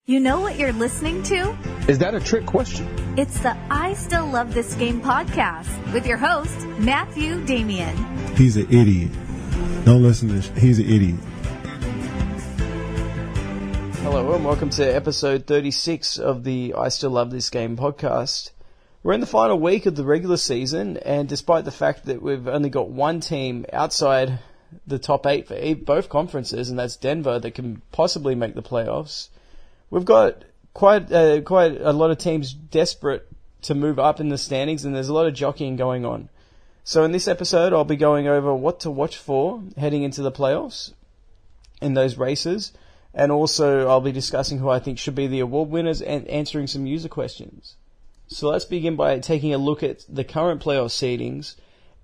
You know what you're listening to? Is that a trick question? It's the I Still Love This Game podcast with your host, Matthew Damian. He's an idiot. Don't listen to this. He's an idiot. Hello and welcome to episode 36 of the I Still Love This Game podcast. We're in the final week of the regular season, and despite the fact that we've only got one team outside the top 8 for both conferences, and that's Denver, that can possibly make the playoffs, we've got quite a lot of teams desperate to move up in the standings, and there's a lot of jockeying going on. So in this episode, I'll be going over what to watch for heading into the playoffs in those races, and also I'll be discussing who I think should be the award winners and answering some user questions. So let's begin by taking a look at the current playoff seedings.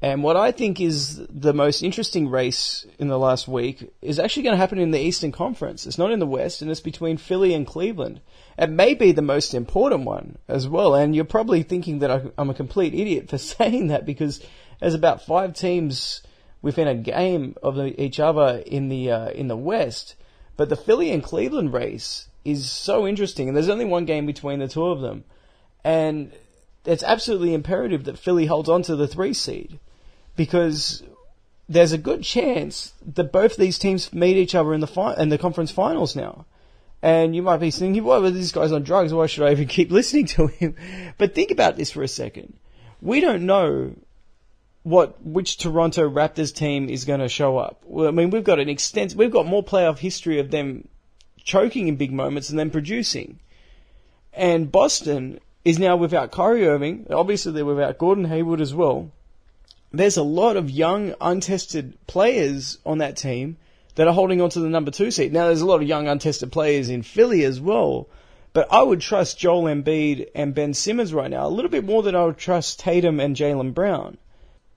And what I think is the most interesting race in the last week is actually going to happen in the Eastern Conference. It's not in the West, and it's between Philly and Cleveland. It may be the most important one as well, and you're probably thinking that I'm a complete idiot for saying that, because there's about 5 teams within a game of each other in the West. But the Philly and Cleveland race is so interesting, and there's only one game between the two of them. And it's absolutely imperative that Philly holds on to the 3 seed. Because there's a good chance that both these teams meet each other in the conference finals now. And you might be thinking, well, this guy's on drugs, why should I even keep listening to him? But think about this for a second. We don't know which Toronto Raptors team is going to show up. Well, I mean, we've got more playoff history of them choking in big moments than them producing. And Boston is now without Kyrie Irving. Obviously, they're without Gordon Hayward as well. There's a lot of young, untested players on that team that are holding on to the number 2 seed. Now, there's a lot of young, untested players in Philly as well, but I would trust Joel Embiid and Ben Simmons right now a little bit more than I would trust Tatum and Jaylen Brown.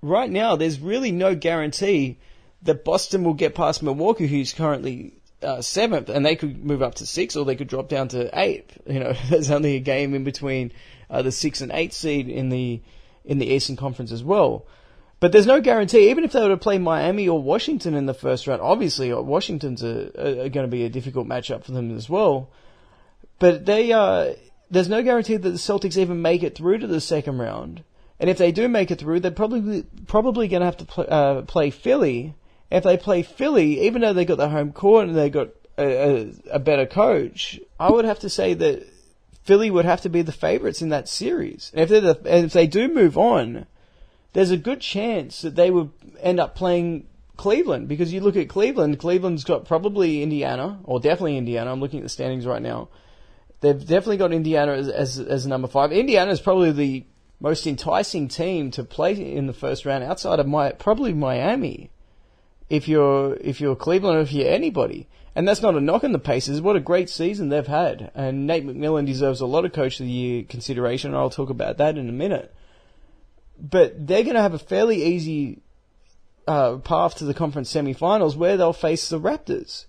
Right now, there's really no guarantee that Boston will get past Milwaukee, who's currently 7th, and they could move up to 6th, or they could drop down to 8th. You know, there's only a game in between the 6th and 8th seed in the Eastern Conference as well. But there's no guarantee, even if they were to play Miami or Washington in the first round. Obviously, Washington's going to be a difficult matchup for them as well. But there's no guarantee that the Celtics even make it through to the second round. And if they do make it through, they're probably going to have to play Philly. If they play Philly, even though they got the home court and they got a better coach, I would have to say that Philly would have to be the favorites in that series. And if they do move on, there's a good chance that they would end up playing Cleveland, because you look at Cleveland's got probably Indiana, or definitely Indiana. I'm looking at the standings right now. They've definitely got Indiana as number 5. Indiana is probably the most enticing team to play in the first round outside of probably Miami. If you're Cleveland or if you're anybody. And that's not a knock on the Pacers. What a great season they've had. And Nate McMillan deserves a lot of Coach of the Year consideration, and I'll talk about that in a minute. But they're going to have a fairly easy path to the conference semifinals, where they'll face the Raptors.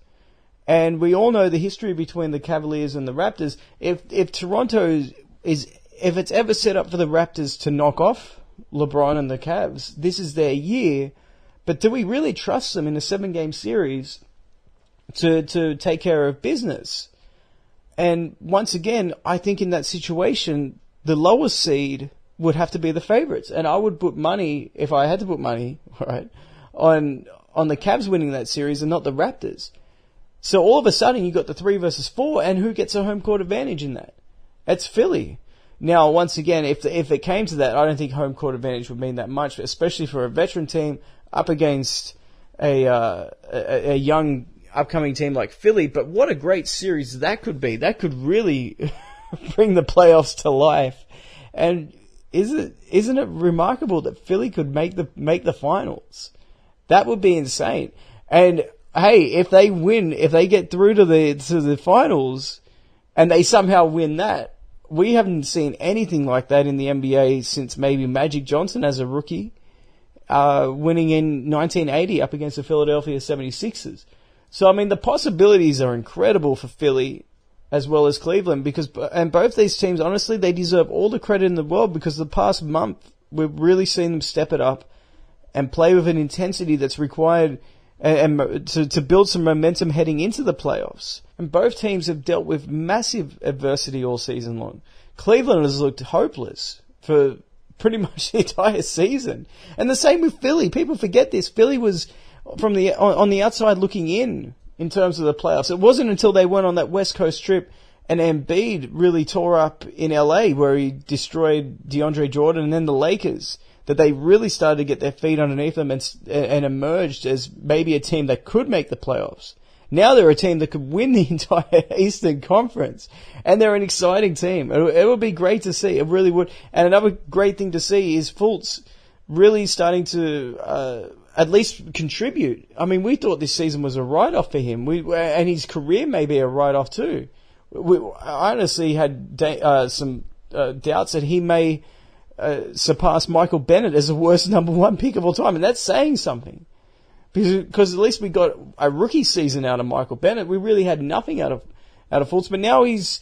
And we all know the history between the Cavaliers and the Raptors. If Toronto if it's ever set up for the Raptors to knock off LeBron and the Cavs, this is their year. But do we really trust them in a 7-game series to take care of business? And once again, I think in that situation, the lowest seed would have to be the favorites. And I would put money, if I had to put money, right, on the Cavs winning that series and not the Raptors. So all of a sudden, you got the 3 versus 4, and who gets a home court advantage in that? It's Philly. Now, once again, if it came to that, I don't think home court advantage would mean that much, especially for a veteran team up against a young upcoming team like Philly. But what a great series that could be. That could really bring the playoffs to life. And isn't it remarkable that Philly could make the finals? That would be insane. And hey, if they win, if they get through to the finals, and they somehow win that, we haven't seen anything like that in the NBA since maybe Magic Johnson as a rookie, winning in 1980 up against the Philadelphia 76ers. So I mean, the possibilities are incredible for Philly as well as Cleveland, and both these teams, honestly, they deserve all the credit in the world, because the past month we've really seen them step it up and play with an intensity that's required and to build some momentum heading into the playoffs. And both teams have dealt with massive adversity all season long. Cleveland has looked hopeless for pretty much the entire season. And the same with Philly. People forget this. Philly was on the outside looking in terms of the playoffs. It wasn't until they went on that West Coast trip and Embiid really tore up in LA, where he destroyed DeAndre Jordan and then the Lakers, that they really started to get their feet underneath them and emerged as maybe a team that could make the playoffs. Now they're a team that could win the entire Eastern Conference, and they're an exciting team. It would be great to see. It really would. And another great thing to see is Fultz really starting to at least contribute. I mean, we thought this season was a write-off for him, and his career may be a write-off too. I honestly had some doubts that he may surpass Michael Bennett as the worst number one pick of all time, and that's saying something. Because at least we got a rookie season out of Michael Bennett. We really had nothing out of Fultz, but now he's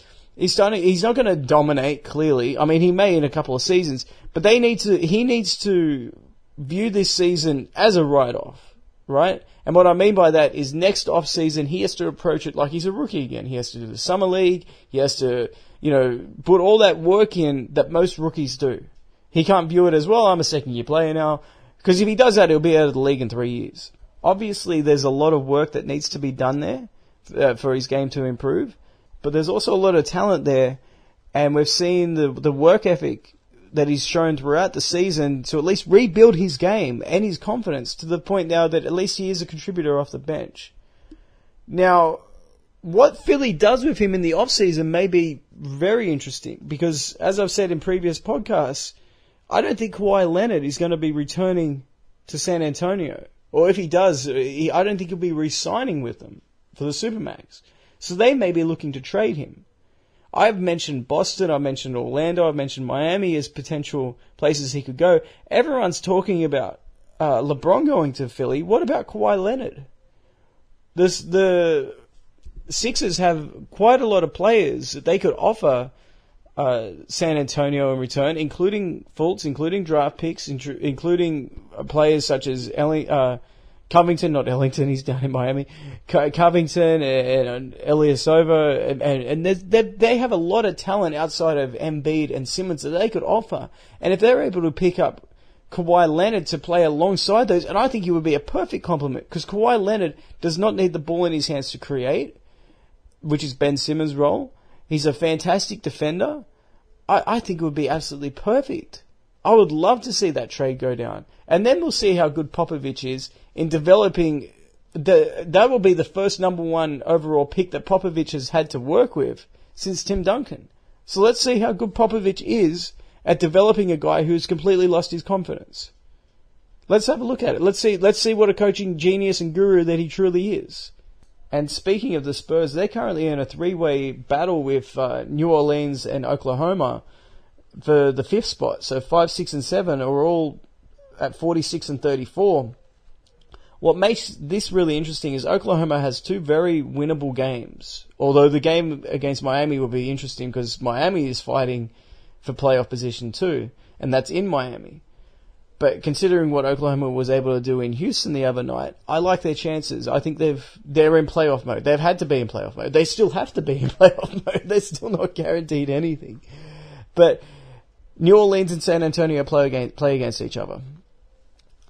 starting. He's not going to dominate, clearly. I mean, he may in a couple of seasons, but he needs to view this season as a write-off, right? And what I mean by that is next off-season, he has to approach it like he's a rookie again. He has to do the summer league. He has to, put all that work in that most rookies do. He can't view it as, well, I'm a second-year player now. Because if he does that, he'll be out of the league in 3 years. Obviously, there's a lot of work that needs to be done there for his game to improve. But there's also a lot of talent there. And we've seen the work ethic that he's shown throughout the season to at least rebuild his game and his confidence to the point now that at least he is a contributor off the bench. Now, what Philly does with him in the offseason may be very interesting because, as I've said in previous podcasts, I don't think Kawhi Leonard is going to be returning to San Antonio. Or if he does, I don't think he'll be re-signing with them for the Supermax. So they may be looking to trade him. I've mentioned Boston, I've mentioned Orlando, I've mentioned Miami as potential places he could go. Everyone's talking about LeBron going to Philly. What about Kawhi Leonard? The Sixers have quite a lot of players that they could offer San Antonio in return, including Fultz, including draft picks, including players such as Covington, not Ellington, he's down in Miami, Covington and Ilyasova, and they have a lot of talent outside of Embiid and Simmons that they could offer. And if they're able to pick up Kawhi Leonard to play alongside those, and I think he would be a perfect complement, because Kawhi Leonard does not need the ball in his hands to create, which is Ben Simmons' role. He's a fantastic defender. I think it would be absolutely perfect. I would love to see that trade go down. And then we'll see how good Popovich is in developing. That will be the first number one overall pick that Popovich has had to work with since Tim Duncan. So let's see how good Popovich is at developing a guy who's completely lost his confidence. Let's have a look at it. Let's see what a coaching genius and guru that he truly is. And speaking of the Spurs, they're currently in a three-way battle with New Orleans and Oklahoma for the fifth spot. So 5, 6, and 7 are all at 46 and 34. What makes this really interesting is Oklahoma has 2 very winnable games. Although the game against Miami will be interesting because Miami is fighting for playoff position too, and that's in Miami. But considering what Oklahoma was able to do in Houston the other night, I like their chances. I think they're in playoff mode. They've had to be in playoff mode. They still have to be in playoff mode. They're still not guaranteed anything. But New Orleans and San Antonio play against each other.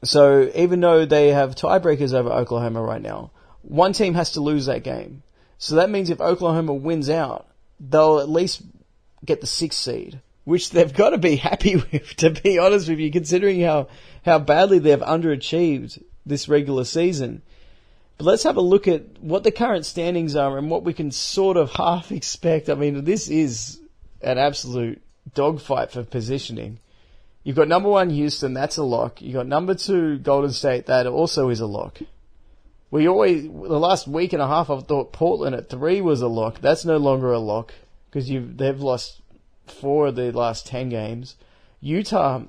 So even though they have tiebreakers over Oklahoma right now, one team has to lose that game. So that means if Oklahoma wins out, they'll at least get the 6th seed, which they've got to be happy with, to be honest with you, considering how badly they've underachieved this regular season. But let's have a look at what the current standings are and what we can sort of half expect. I mean, this is an absolute dogfight for positioning. You've got number 1 Houston, that's a lock. You've got number 2 Golden State, that also is a lock. The last week and a half, I've thought Portland at 3 was a lock. That's no longer a lock because they've lost 4 of the last 10 games. Utah,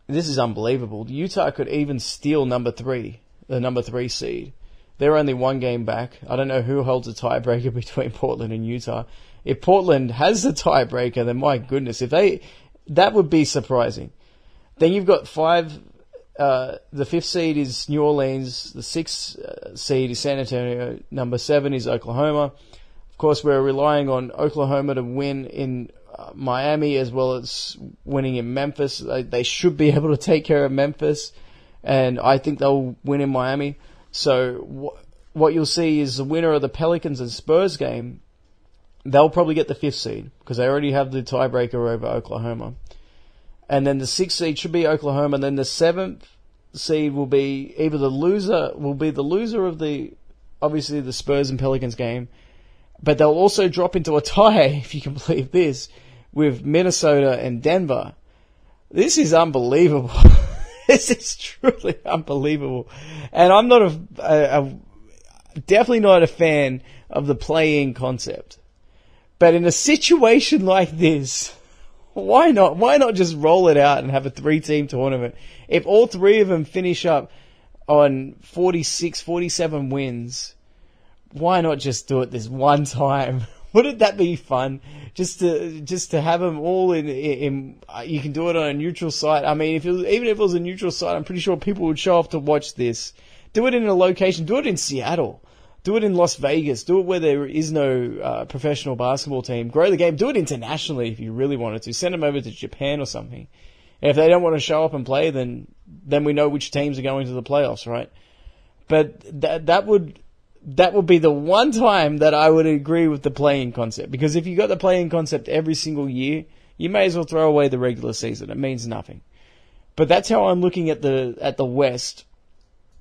this is unbelievable. Utah could even steal number 3, the number 3 seed. They're only 1 game back. I don't know who holds a tiebreaker between Portland and Utah. If Portland has the tiebreaker, then my goodness, that would be surprising. Then you've got 5 the 5th seed is New Orleans. The 6th seed is San Antonio. Number 7 is Oklahoma. Of course, we're relying on Oklahoma to win in Miami as well as winning in Memphis. They should be able to take care of Memphis, and I think they'll win in Miami. So what you'll see is the winner of the Pelicans and Spurs game, they'll probably get the 5th seed because they already have the tiebreaker over Oklahoma. And then the 6th seed should be Oklahoma. And then the 7th seed will be either the loser of obviously the Spurs and Pelicans game, but they'll also drop into a tie, if you can believe this, with Minnesota and Denver. This is unbelievable. This is truly unbelievable. And I'm not definitely not a fan of the play-in concept. But in a situation like this, why not? Why not just roll it out and have a 3-team tournament? If all 3 of them finish up on 46, 47 wins, why not just do it this one time? Wouldn't that be fun? Just to have them all in you can do it on a neutral site. I mean, even if it was a neutral site, I'm pretty sure people would show up to watch this. Do it in a location. Do it in Seattle. Do it in Las Vegas. Do it where there is no professional basketball team. Grow the game. Do it internationally if you really wanted to. Send them over to Japan or something. And if they don't want to show up and play, then we know which teams are going to the playoffs, right? But that would be the one time that I would agree with the play-in concept. Because if you got the play-in concept every single year, you may as well throw away the regular season. It means nothing. But that's how I'm looking at the West.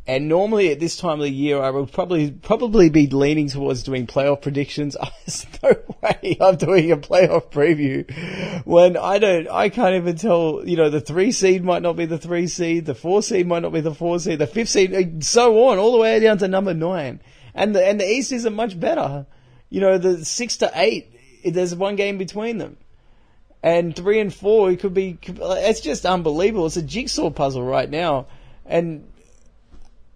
And normally at this time of the year, I would probably be leaning towards doing playoff predictions. There's no way I'm doing a playoff preview when I can't even tell, the 3 seed might not be the 3 seed, the 4 seed might not be the 4 seed, the 5th seed, and so on, all the way down to number 9. And the East isn't much better. The 6 to 8, there's one game between them. And 3 and 4, it's just unbelievable. It's a jigsaw puzzle right now. And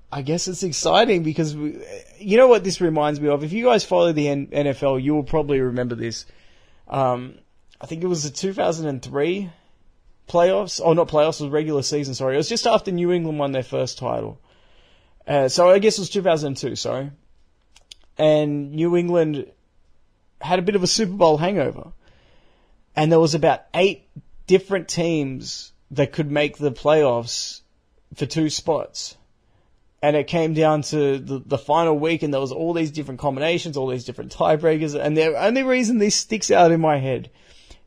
I guess it's exciting because, you know what this reminds me of? If you guys follow the NFL, you will probably remember this. I think it was the 2003 playoffs. Oh, not playoffs, it was regular season, sorry. It was just after New England won their first title. So I guess it was 2002, sorry. And New England had a bit of a Super Bowl hangover. And there was about 8 different teams that could make the playoffs for 2 spots. And it came down to the final week, and there was all these different combinations, all these different tiebreakers. And the only reason this sticks out in my head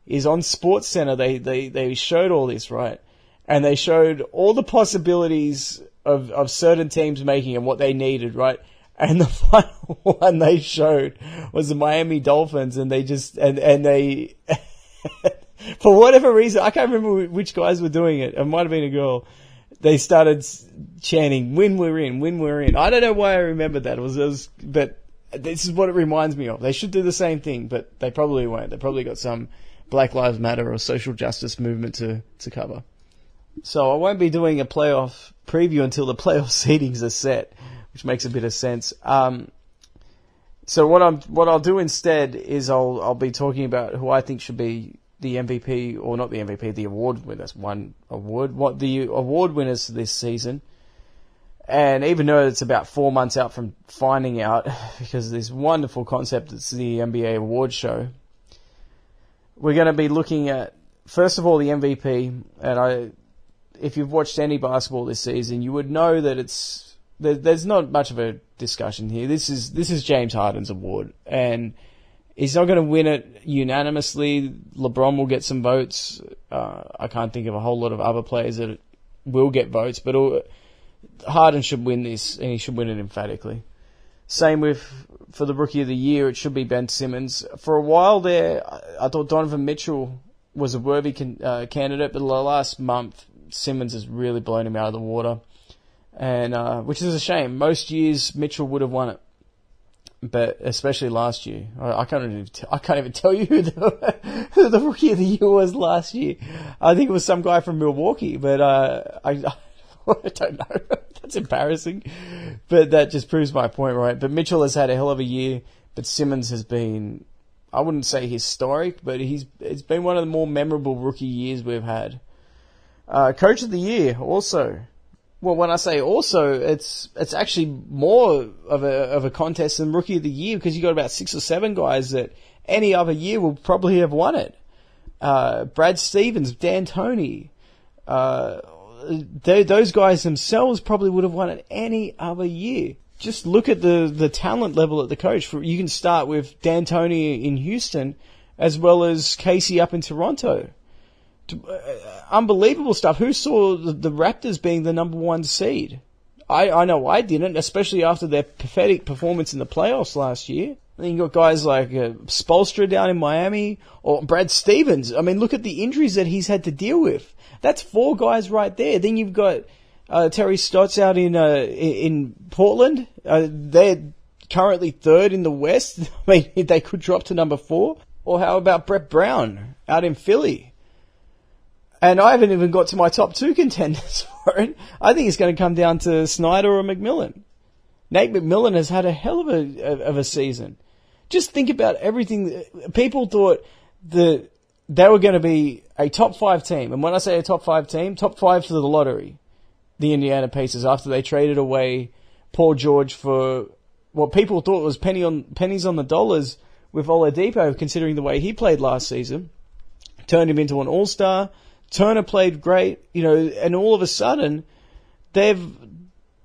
is on SportsCenter, they showed all this, right? And they showed all the possibilities of certain teams making and what they needed, right? And the final one they showed was the Miami Dolphins, and they just, and they, for whatever reason, I can't remember which guys were doing it. It might have been a girl. They started chanting, "Win, we're in, win, we're in." I don't know why I remember that. But this is what it reminds me of. They should do the same thing, but they probably won't. They probably got some Black Lives Matter or social justice movement to cover. So I won't be doing a playoff preview until the playoff seedings are set, which makes a bit of sense. So what I'll do instead is I'll be talking about who I think should be the MVP, or not the MVP, the award winners. What the award winners this season. And even though it's about 4 months out from finding out, because of this wonderful concept, it's the NBA award show, we're going to be looking at, first of all, the MVP. And if you've watched any basketball this season, you would know that there's not much of a discussion here. This is James Harden's award, and he's not going to win it unanimously. LeBron will get some votes. I can't think of a whole lot of other players that will get votes, but Harden should win this, and he should win it emphatically. Same for the Rookie of the Year, it should be Ben Simmons. For a while there, I thought Donovan Mitchell was a worthy candidate, but the last month, Simmons has really blown him out of the water, and which is a shame. Most years, Mitchell would have won it, but especially last year. I can't even tell you who the Rookie of the Year was last year. I think it was some guy from Milwaukee, but I don't know. That's embarrassing. But that just proves my point, right? But Mitchell has had a hell of a year, but Simmons has been, I wouldn't say historic, but it's been one of the more memorable rookie years we've had. Coach of the Year, also. Well, when I say also, it's actually more of a contest than Rookie of the Year, because you got about 6 or 7 guys that any other year will probably have won it. Brad Stevens, D'Antoni, those guys themselves probably would have won it any other year. Just look at the talent level at the coach. You can start with D'Antoni in Houston, as well as Casey up in Toronto. Unbelievable stuff. Who saw the Raptors being the number 1 seed? I know I didn't, especially after their pathetic performance in the playoffs last year. And then you got guys like Spoelstra down in Miami, or Brad Stevens. I mean, look at the injuries that he's had to deal with. That's 4 guys right there. Then you've got Terry Stotts out in Portland. They're currently 3rd in the West. I mean, they could drop to number 4. Or how about Brett Brown out in Philly? And I haven't even got to my top 2 contenders for it. I think it's going to come down to Snyder or McMillan. Nate McMillan has had a hell of a season. Just think about everything. People thought that they were going to be a top 5 team. And when I say a top 5 team, top 5 for the lottery, the Indiana Pacers, after they traded away Paul George for what people thought was pennies on the dollars with Oladipo, considering the way he played last season. Turned him into an all-star. Turner played great, and all of a sudden, they're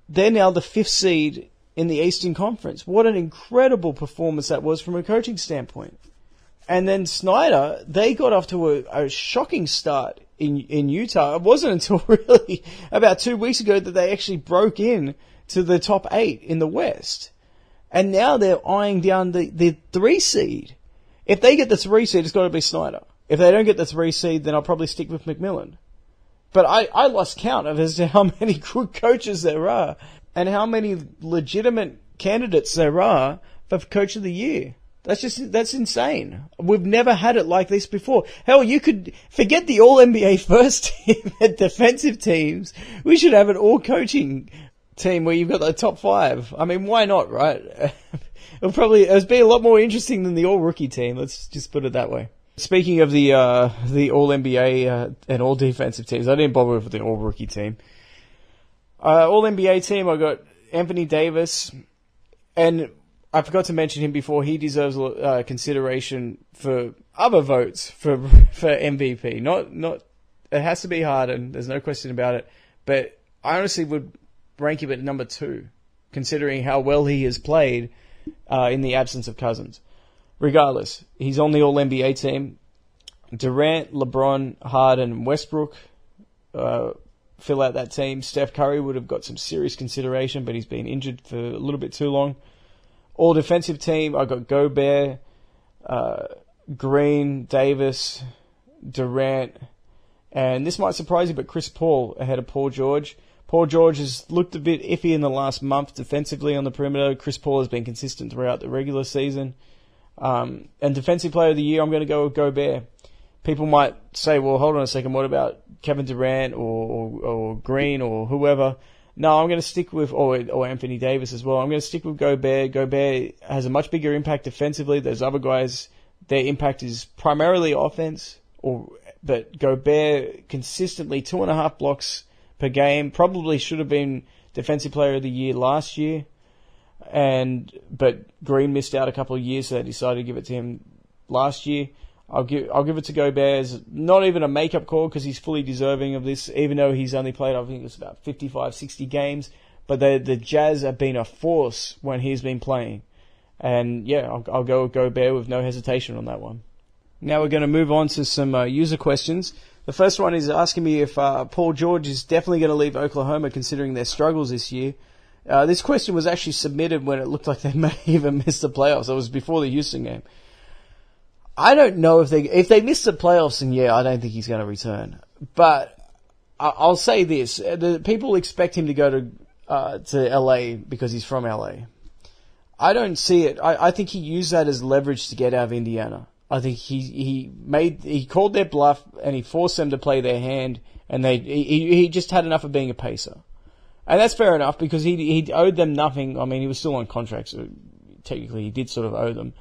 now the 5th seed in the Eastern Conference. What an incredible performance that was from a coaching standpoint. And then Snyder, they got off to a shocking start in Utah. It wasn't until really about 2 weeks ago that they actually broke in to the top 8 in the West. And now they're eyeing down the 3 seed. If they get the 3 seed, it's got to be Snyder. If they don't get the 3 seed, then I'll probably stick with McMillan. But I lost count of as to how many good coaches there are and how many legitimate candidates there are for Coach of the Year. That's insane. We've never had it like this before. Hell, you could forget the All-NBA first team and defensive teams. We should have an all-coaching team where you've got the top 5. I mean, why not, right? It'll be a lot more interesting than the all-rookie team. Let's just put it that way. Speaking of the All-NBA and all-defensive teams, I didn't bother with the all-rookie team. All-NBA team, I got Anthony Davis, and I forgot to mention him before. He deserves consideration for other votes for MVP. Not it has to be Harden. There's no question about it. But I honestly would rank him at number 2, considering how well he has played in the absence of Cousins. Regardless, he's on the All-NBA team. Durant, LeBron, Harden, Westbrook fill out that team. Steph Curry would have got some serious consideration, but he's been injured for a little bit too long. All-defensive team, I got Gobert, Green, Davis, Durant, and this might surprise you, but Chris Paul ahead of Paul George. Paul George has looked a bit iffy in the last month defensively on the perimeter. Chris Paul has been consistent throughout the regular season. And Defensive Player of the Year, I'm going to go with Gobert. People might say, well, hold on a second, what about Kevin Durant or Green or whoever? No, I'm going to stick with, or Anthony Davis as well. I'm going to stick with Gobert. Gobert has a much bigger impact defensively. Those other guys, their impact is primarily offense, but Gobert consistently 2.5 blocks per game. Probably should have been Defensive Player of the Year last year. But Green missed out a couple of years, so they decided to give it to him last year. I'll give it to Gobert. It's not even a make-up call because he's fully deserving of this, even though he's only played, I think it's about 55, 60 games. But the Jazz have been a force when he's been playing. And yeah, I'll go with Gobert with no hesitation on that one. Now we're going to move on to some user questions. The first one is asking me if Paul George is definitely going to leave Oklahoma considering their struggles this year. This question was actually submitted when it looked like they may even miss the playoffs. It was before the Houston game. I don't know if they miss the playoffs, then yeah, I don't think he's going to return. But I'll say this: the people expect him to go to LA because he's from LA. I don't see it. I think he used that as leverage to get out of Indiana. I think he called their bluff and he forced them to play their hand, and he just had enough of being a pacer. And that's fair enough because he owed them nothing. I mean, he was still on contract, so technically he did sort of owe them.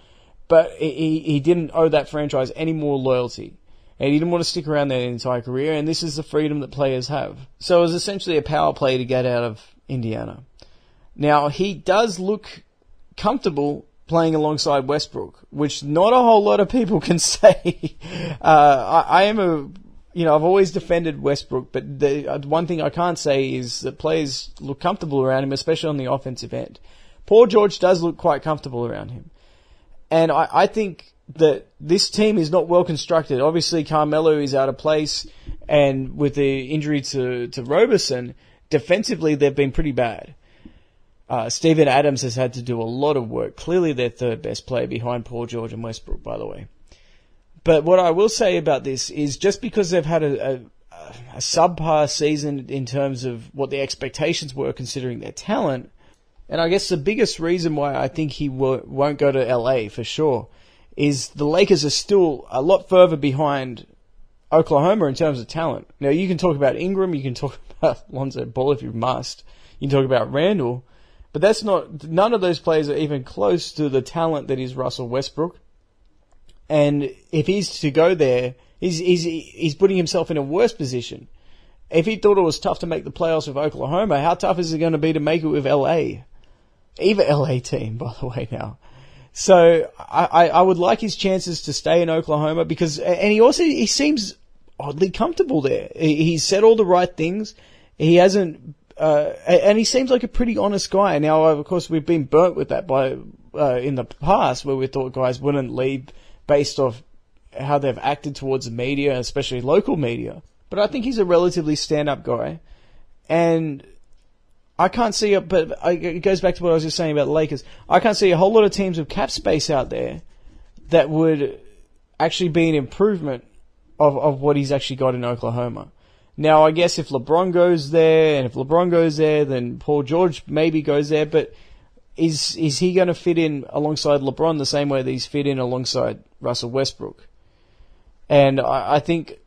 But he didn't owe that franchise any more loyalty. and he didn't want to stick around there the entire career, and this is the freedom that players have. So it was essentially a power play to get out of Indiana. Now, he does look comfortable playing alongside Westbrook, which not a whole lot of people can say. I've always defended Westbrook, but the one thing I can't say is that players look comfortable around him, especially on the offensive end. Paul George does look quite comfortable around him. And I think that this team is not well constructed. Obviously, Carmelo is out of place, and with the injury to Roberson, defensively they've been pretty bad. Steven Adams has had to do a lot of work. Clearly their third best player behind Paul George and Westbrook, by the way. But what I will say about this is just because they've had a subpar season in terms of what the expectations were considering their talent, and I guess the biggest reason why I think he won't go to LA for sure is the Lakers are still a lot further behind Oklahoma in terms of talent. Now, you can talk about Ingram, you can talk about Lonzo Ball if you must, you can talk about Randall, but none of those players are even close to the talent that is Russell Westbrook. And if he's to go there, he's putting himself in a worse position. If he thought it was tough to make the playoffs with Oklahoma, how tough is it going to be to make it with LA? Either LA team, by the way, now. So I would like his chances to stay in Oklahoma and he seems oddly comfortable there. He's said all the right things. He hasn't, and he seems like a pretty honest guy. Now, of course, we've been burnt with that in the past where we thought guys wouldn't leave based off how they've acted towards the media, especially local media. But I think he's a relatively stand-up guy. And I can't see it, but it goes back to what I was just saying about the Lakers. I can't see a whole lot of teams with cap space out there that would actually be an improvement of what he's actually got in Oklahoma. Now, I guess if LeBron goes there, and if LeBron goes there, then Paul George maybe goes there, but is he going to fit in alongside LeBron the same way that he's fit in alongside Russell Westbrook? And I think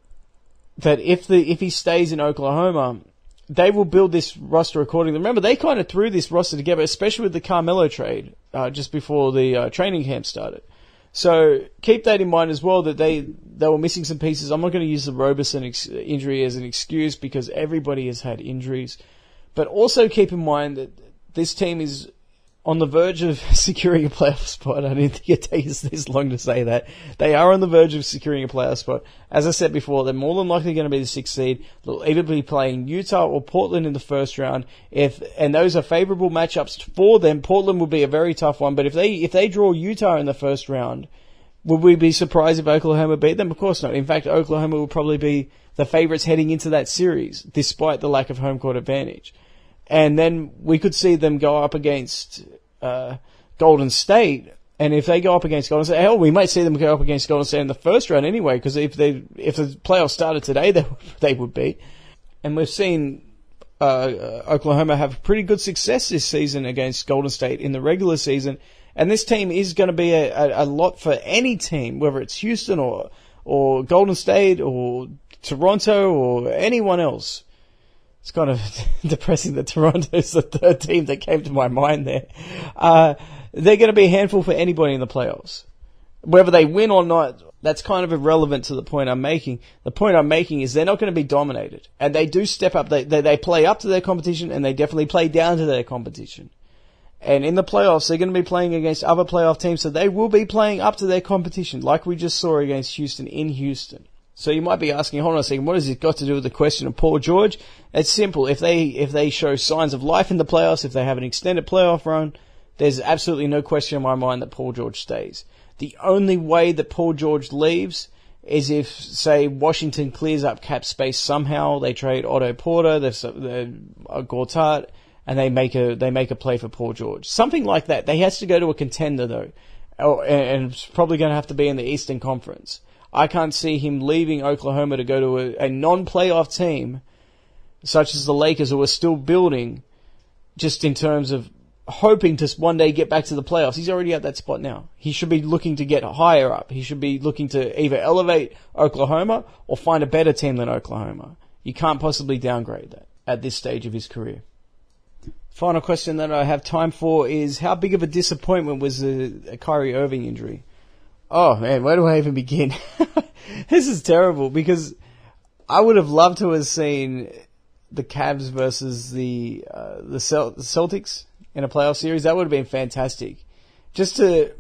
that if he stays in Oklahoma, they will build this roster accordingly. Remember, they kind of threw this roster together, especially with the Carmelo trade, just before the training camp started. So keep that in mind as well, that they were missing some pieces. I'm not going to use the Roberson injury as an excuse because everybody has had injuries. But also keep in mind that this team is on the verge of securing a playoff spot. I didn't think it'd take us this long to say that. They are on the verge of securing a playoff spot. As I said before, they're more than likely going to be the 6th seed. They'll either be playing Utah or Portland in the first round. And those are favorable matchups for them. Portland will be a very tough one. But if they draw Utah in the first round, would we be surprised if Oklahoma beat them? Of course not. In fact, Oklahoma will probably be the favorites heading into that series, despite the lack of home court advantage. And then we could see them go up against Golden State, and if they go up against Golden State, hell, we might see them go up against Golden State in the first round anyway, because if the playoffs started today, they would beat. And we've seen Oklahoma have pretty good success this season against Golden State in the regular season, and this team is going to be a lot for any team, whether it's Houston or Golden State or Toronto or anyone else. It's kind of depressing that Toronto's the third team that came to my mind there. They're going to be a handful for anybody in the playoffs. Whether they win or not, that's kind of irrelevant to the point I'm making. The point I'm making is they're not going to be dominated. And they do step up. They play up to their competition, and they definitely play down to their competition. And in the playoffs, they're going to be playing against other playoff teams, so they will be playing up to their competition, like we just saw against Houston in Houston. So you might be asking, hold on a second, what has it got to do with the question of Paul George? It's simple. If they show signs of life in the playoffs, if they have an extended playoff run, there's absolutely no question in my mind that Paul George stays. The only way that Paul George leaves is if, say, Washington clears up cap space somehow. They trade Otto Porter, they're Gortat, and they make a play for Paul George. Something like that. They has to go to a contender though, and it's probably going to have to be in the Eastern Conference. I can't see him leaving Oklahoma to go to a non-playoff team such as the Lakers, who are still building, just in terms of hoping to one day get back to the playoffs. He's already at that spot now. He should be looking to get higher up. He should be looking to either elevate Oklahoma or find a better team than Oklahoma. You can't possibly downgrade that at this stage of his career. Final question that I have time for is, how big of a disappointment was the Kyrie Irving injury? Oh man, where do I even begin? This is terrible because I would have loved to have seen the Cavs versus the Celtics in a playoff series. That would have been fantastic. It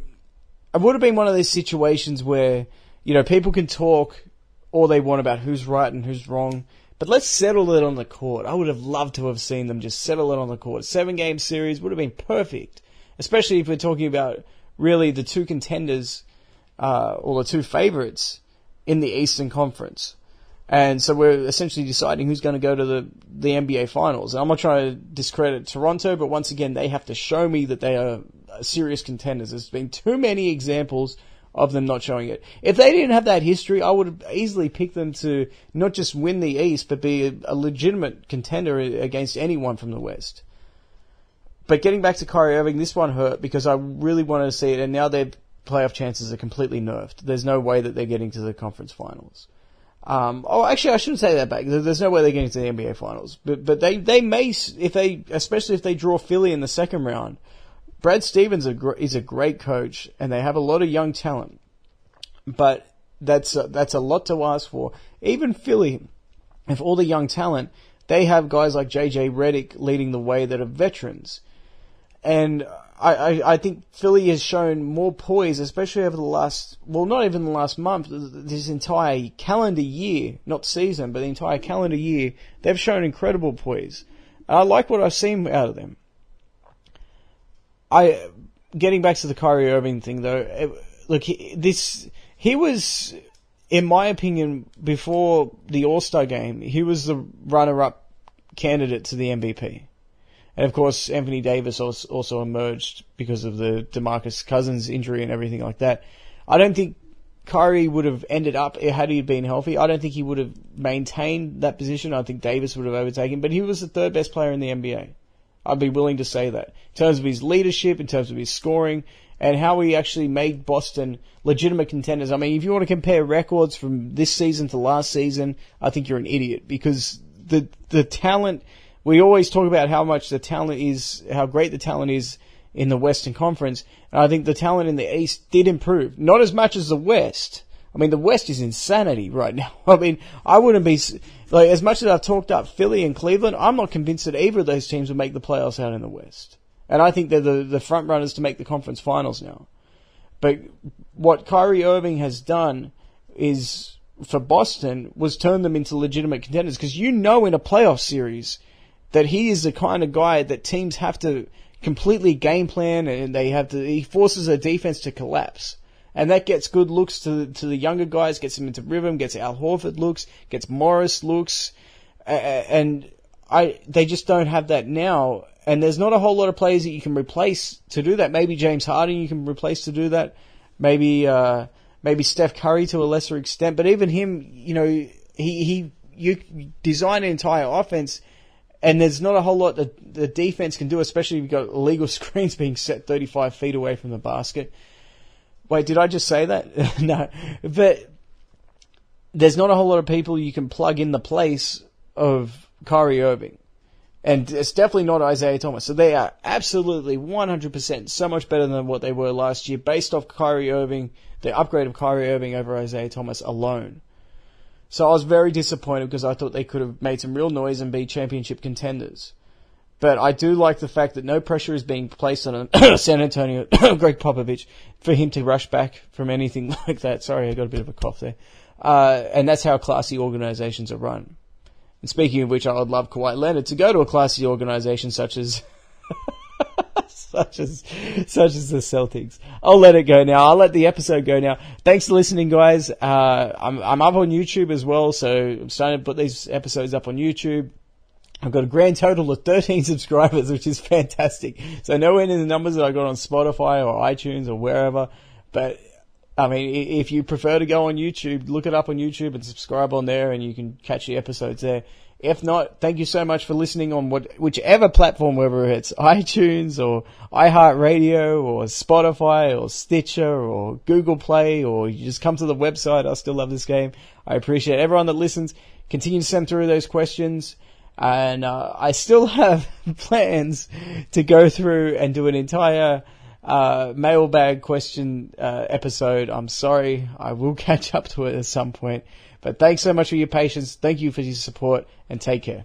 would have been one of those situations where, people can talk all they want about who's right and who's wrong, but let's settle it on the court. I would have loved to have seen them just settle it on the court. 7-game series would have been perfect, especially if we're talking about really the two contenders, or the two favorites in the Eastern Conference. And so we're essentially deciding who's going to go to the NBA Finals. And I'm not trying to discredit Toronto, but once again, they have to show me that they are serious contenders. There's been too many examples of them not showing it. If they didn't have that history, I would have easily picked them to not just win the East, but be a legitimate contender against anyone from the West. But getting back to Kyrie Irving, this one hurt because I really wanted to see it, and now their playoff chances are completely nerfed. There's no way that they're getting to the conference finals. Actually, I shouldn't say that back. There's no way they're getting to the NBA Finals. But they may, especially if they draw Philly in the second round. Brad Stevens is a great coach, and they have a lot of young talent. But that's a lot to ask for. Even Philly, with all the young talent, they have guys like JJ Redick leading the way that are veterans. And I think Philly has shown more poise, especially over the last, not even the last month, this entire calendar year, not season, but the entire calendar year, they've shown incredible poise. And I like what I've seen out of them. Getting back to the Kyrie Irving thing though, look, he was, in my opinion, before the All-Star game, he was the runner-up candidate to the MVP. And of course, Anthony Davis also emerged because of the DeMarcus Cousins injury and everything like that. I don't think Kyrie would have ended up, had he been healthy, I don't think he would have maintained that position. I think Davis would have overtaken him, but he was the third best player in the NBA. I'd be willing to say that. In terms of his leadership, in terms of his scoring, and how he actually made Boston legitimate contenders. I mean, if you want to compare records from this season to last season, I think you're an idiot because the talent. We always talk about how great the talent is in the Western Conference, and I think the talent in the East did improve. Not as much as the West. I mean, the West is insanity right now. I mean, I wouldn't be, as much as I've talked up Philly and Cleveland, I'm not convinced that either of those teams will make the playoffs out in the West. And I think they're the front runners to make the conference finals now. But what Kyrie Irving has done is, for Boston, was turn them into legitimate contenders. Because in a playoff series, that he is the kind of guy that teams have to completely game plan, and he forces their defense to collapse. And that gets good looks to the younger guys, gets them into rhythm, gets Al Horford looks, gets Morris looks, and they just don't have that now. And there's not a whole lot of players that you can replace to do that. Maybe James Harden you can replace to do that. Maybe Steph Curry to a lesser extent. But even him, you design an entire offense, and there's not a whole lot that the defense can do, especially if you've got illegal screens being set 35 feet away from the basket. Wait, did I just say that? No. But there's not a whole lot of people you can plug in the place of Kyrie Irving. And it's definitely not Isaiah Thomas. So they are absolutely 100% so much better than what they were last year based off Kyrie Irving, the upgrade of Kyrie Irving over Isaiah Thomas alone. So I was very disappointed because I thought they could have made some real noise and be championship contenders. But I do like the fact that no pressure is being placed on San Antonio, Greg Popovich, for him to rush back from anything like that. Sorry, I got a bit of a cough there. And that's how classy organizations are run. And speaking of which, I would love Kawhi Leonard to go to a classy organization such as such as the Celtics. I'll let it go now. I'll let the episode go now. Thanks for listening, guys. I'm up on YouTube as well, so I'm starting to put these episodes up on YouTube. I've got a grand total of 13 subscribers, which is fantastic. So nowhere near the numbers that I got on Spotify or iTunes or wherever. But, I mean, if you prefer to go on YouTube, look it up on YouTube and subscribe on there, and you can catch the episodes there. If not, thank you so much for listening on whichever platform, whether it's iTunes or iHeartRadio or Spotify or Stitcher or Google Play, or you just come to the website. I still love this game. I appreciate everyone that listens. Continue to send through those questions. And I still have plans to go through and do an entire mailbag question episode. I'm sorry. I will catch up to it at some point. But thanks so much for your patience. Thank you for your support, and take care.